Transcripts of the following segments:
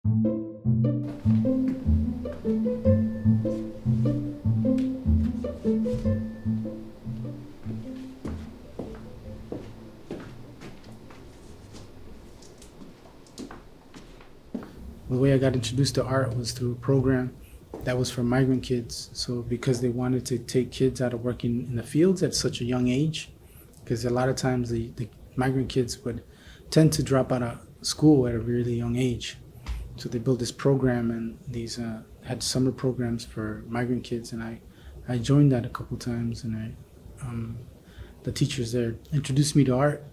The way I got introduced to art was through a program that was for migrant kids. So because they wanted to take kids out of working in the fields at such a young age, because a lot of times the migrant kids would tend to drop out of school at a really young age. So they built this program, and these had summer programs for migrant kids, and I joined that a couple times, and the teachers there introduced me to art,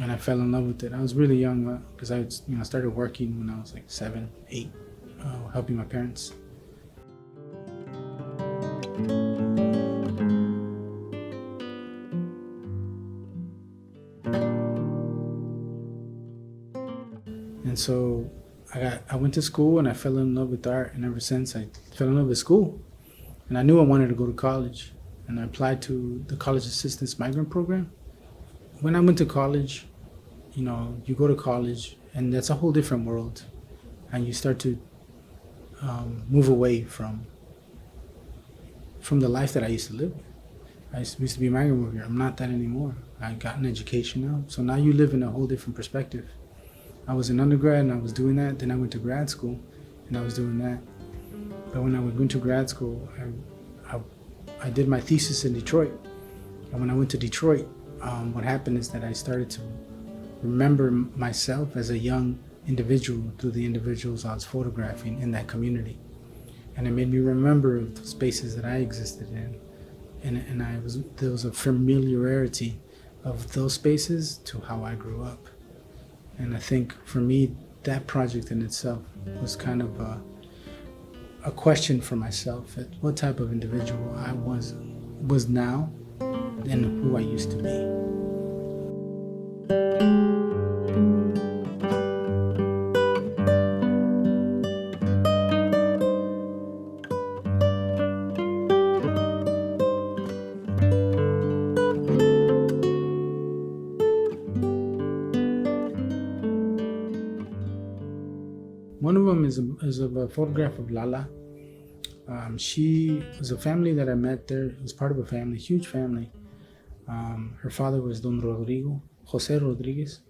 and I fell in love with it. I was really young because I started working when I was like 7, 8, helping my parents. And so I went to school and I fell in love with art, and ever since I fell in love with school. And I knew I wanted to go to college, and I applied to the College Assistance Migrant Program. When I went to college, you go to college and that's a whole different world, and you start to move away from the life that I used to live. I used to be a migrant worker. I'm not that anymore. I got an education now, so now you live in a whole different perspective. I was an undergrad and I was doing that. Then I went to grad school and I was doing that. But when I went to grad school, I did my thesis in Detroit. And when I went to Detroit, what happened is that I started to remember myself as a young individual through the individuals I was photographing in that community. And it made me remember the spaces that I existed in. And there was a familiarity of those spaces to how I grew up. And I think for me, that project in itself was kind of a question for myself at what type of individual I was now and who I used to be. One of them is a photograph of Lala. She was a family that I met there. It was part of a family, huge family. Her father was Don Jose Rodriguez.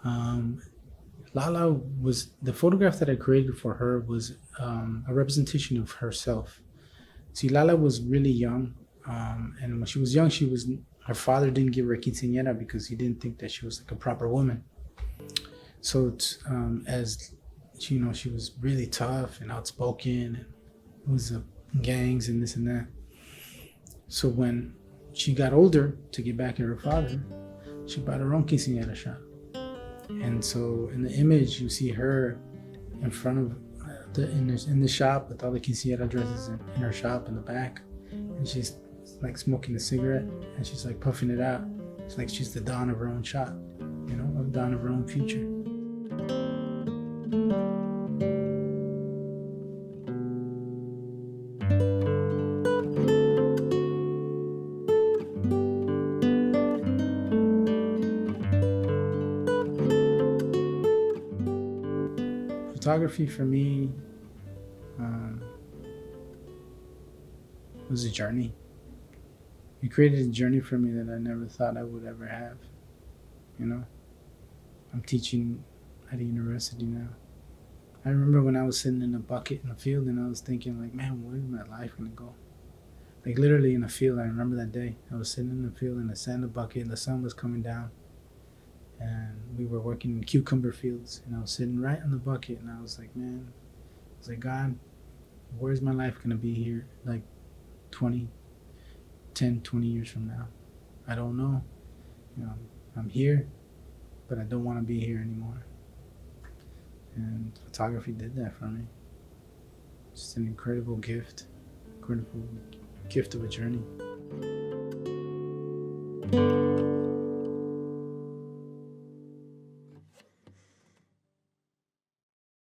Lala was, the photograph that I created for her was a representation of herself. See, Lala was really young, and when she was young, her father didn't give her a quinceañera because he didn't think that she was like a proper woman. So as she was really tough and outspoken, and was gangs and this and that. So when she got older, to get back at her father, she bought her own quinceañera shop. And so in the image, you see her in front of in the shop with all the quinceañera dresses in her shop in the back, and she's like smoking a cigarette, and she's like puffing it out. It's like she's the dawn of her own shop, the dawn of her own future. Photography for me was a journey. It created a journey for me that I never thought I would ever have. I'm teaching at a university now. I remember when I was sitting in a bucket in a field and I was thinking like, man, where's my life gonna go? Like literally in a field. I remember that day. I was sitting in the field and I sat in the bucket and the sun was coming down. And we were working in cucumber fields, and I was sitting right on the bucket, and I was like, God, where's my life gonna be here like 20 years from now? I don't know. I'm here, but I don't want to be here anymore. And photography did that for me. Just an incredible gift of a journey.